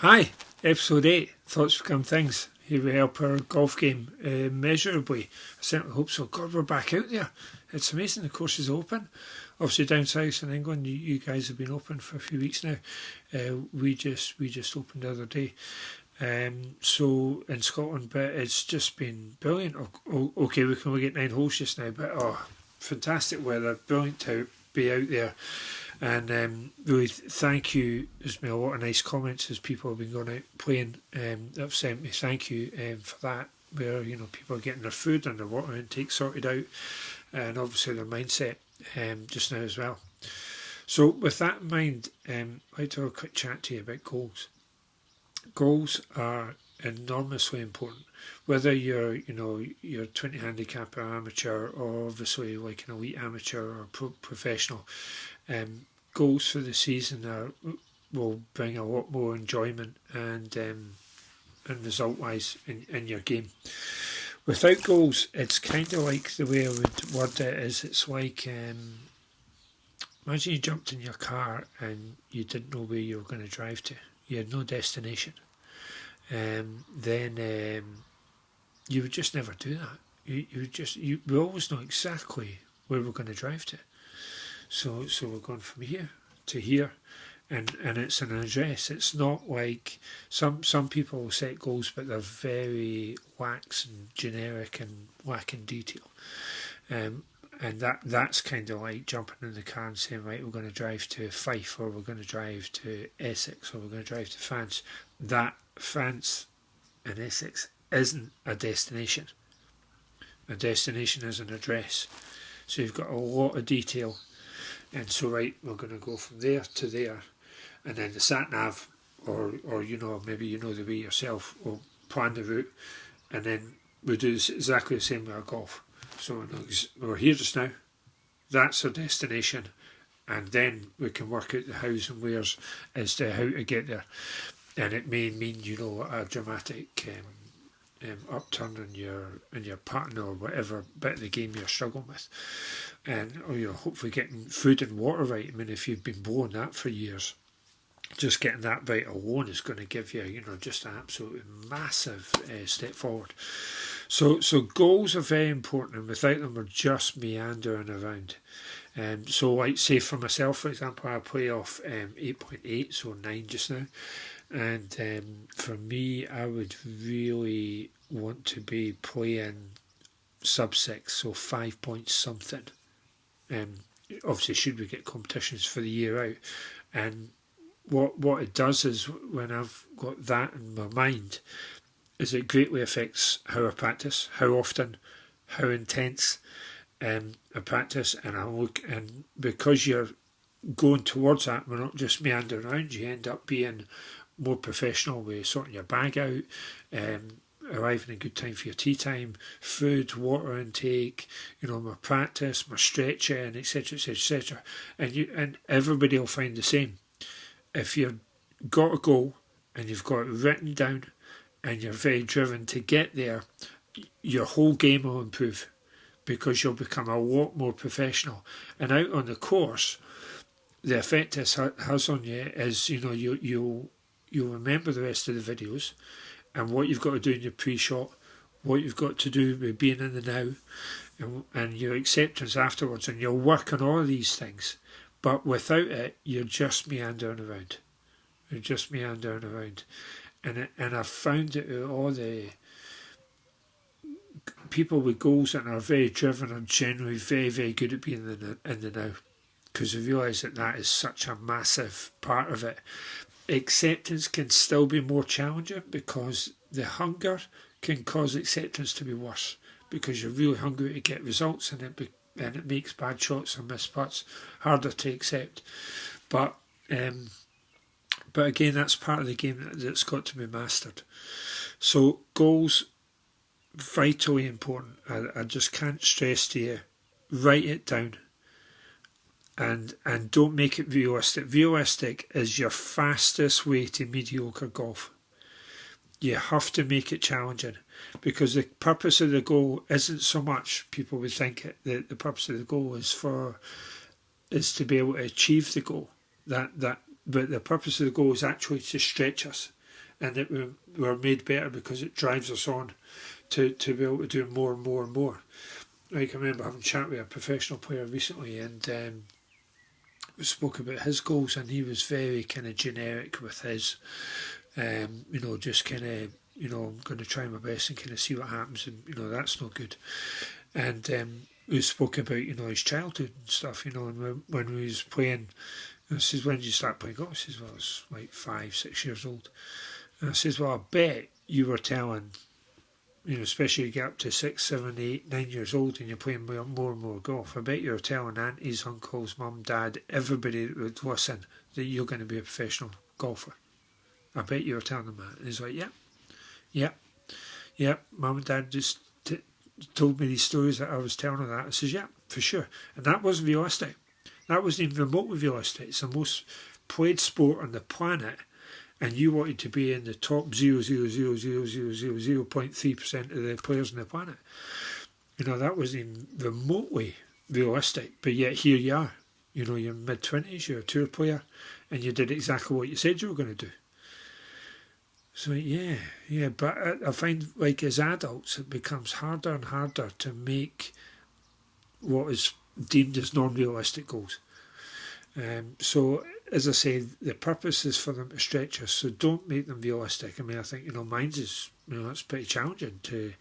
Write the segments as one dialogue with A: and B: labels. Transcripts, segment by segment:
A: Hi, episode 8, Thoughts Become Things. Here we help our golf game measurably. I certainly hope so. God, we're back out there. It's amazing the course is open. Obviously down south in England, you guys have been open for a few weeks now. We just opened the other day. So in Scotland, but it's just been brilliant. Okay, we can only get 9 holes just now, but fantastic weather, brilliant to be out there. And really thank you. There's been a lot of nice comments as people have been going out playing that have sent me. Thank you for that, where people are getting their food and their water intake sorted out, and obviously their mindset just now as well. So with that in mind, I'd like to have a quick chat to you about goals. Goals are enormously important, whether you're 20 handicap or amateur, or obviously like an elite amateur or professional. Goals for the season will bring a lot more enjoyment and result wise in your game. Without goals, it's kind of like, the way I would word it is, it's like imagine you jumped in your car and you didn't know where you were going to drive to. You had no destination. Then you would just never do that. We always know exactly where we're going to drive to. So we're going from here to here, and it's an address. It's not like some people will set goals, but they're very lax and generic and lacking detail. And that's kind of like jumping in the car and saying, right, we're going to drive to Fife, or we're going to drive to Essex, or we're going to drive to France. That France and Essex isn't a destination. A destination is an address. So you've got a lot of detail. And so, right, we're going to go from there to there. And then the sat-nav, or maybe you know the way yourself, will plan the route. And then we do exactly the same with our golf. So we're here just now. That's our destination. And then we can work out the hows and wheres as to how to get there. And it may mean, a dramatic upturn in your pattern or whatever bit of the game you're struggling with. And you're hopefully getting food and water right. I mean, if you've been blowing that for years, just getting that right alone is going to give you, just an absolutely massive step forward. So goals are very important, and without them, we're just meandering around. So, like, say for myself, for example, I play off 8.8, so 9 just now. And for me, I would really want to be playing sub 6, so 5 point something. Obviously, should we get competitions for the year out? And what it does is, when I've got that in my mind, is it greatly affects how I practice, how often, how intense I practice, and because you're going towards that, we're not just meandering around. You end up being more professional with sorting your bag out, arriving in good time for your tea time, food, water intake, my practice, my stretching, etc., etc. And everybody will find the same. If you've got a goal and you've got it written down and you're very driven to get there, your whole game will improve, because you'll become a lot more professional. And out on the course, the effect this has on you is, you'll remember the rest of the videos and what you've got to do in your pre-shot, what you've got to do with being in the now, and your acceptance afterwards, and you'll work on all of these things. But without it, you're just meandering around. And I've found that all the people with goals that are very driven are generally very, very good at being in the now, because they realise that is such a massive part of it. Acceptance can still be more challenging, because the hunger can cause acceptance to be worse, because you're really hungry to get results, and it makes bad shots or missed putts harder to accept. But again, that's part of the game that's got to be mastered. So goals, vitally important. I just can't stress to you, write it down. And don't make it realistic. Realistic is your fastest way to mediocre golf. You have to make it challenging, because the purpose of the goal isn't so much, people would think it, that the purpose of the goal is to be able to achieve the goal. But the purpose of the goal is actually to stretch us. and that we're made better because it drives us on to be able to do more and more and more. Like, I remember having a chat with a professional player recently, and we spoke about his goals, and he was very kind of generic with his, just kind of, I'm going to try my best and kind of see what happens, and that's no good. And we spoke about his childhood and stuff, and when we was playing. I says, when did you start playing golf? He says, well, I was like 5-6 years old. And I says, well, I bet you were telling, especially you get up to 6, 7, 8, 9 years old and you're playing more and more golf. I bet you were telling aunties, uncles, mum, dad, everybody that would listen that you're going to be a professional golfer. I bet you were telling them that. And he's like, yeah. Mum and dad just told me these stories that I was telling her that. I says, yeah, for sure. And that wasn't realistic. That wasn't even remotely realistic. It's the most played sport on the planet, and you wanted to be in the top 0.3% of the players on the planet. That wasn't even remotely realistic, but yet here you are. You're mid-20s, you're a tour player, and you did exactly what you said you were going to do. So yeah, but I find, like, as adults, it becomes harder and harder to make what is deemed as non-realistic goals. So, as I say, the purpose is for them to stretch us, so don't make them realistic. I mean, I think, mine's is, it's pretty challenging to,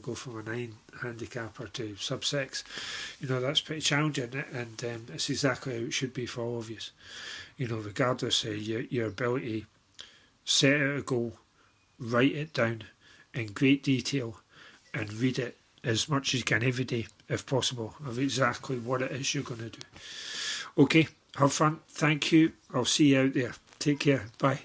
A: go from a 9 handicapper to sub-6. That's pretty challenging, and it's exactly how it should be for all of you. Regardless of your ability, set out a goal, write it down in great detail, and read it as much as you can every day, if possible, of exactly what it is you're going to do. Okay, have fun. Thank you. I'll see you out there. Take care. Bye.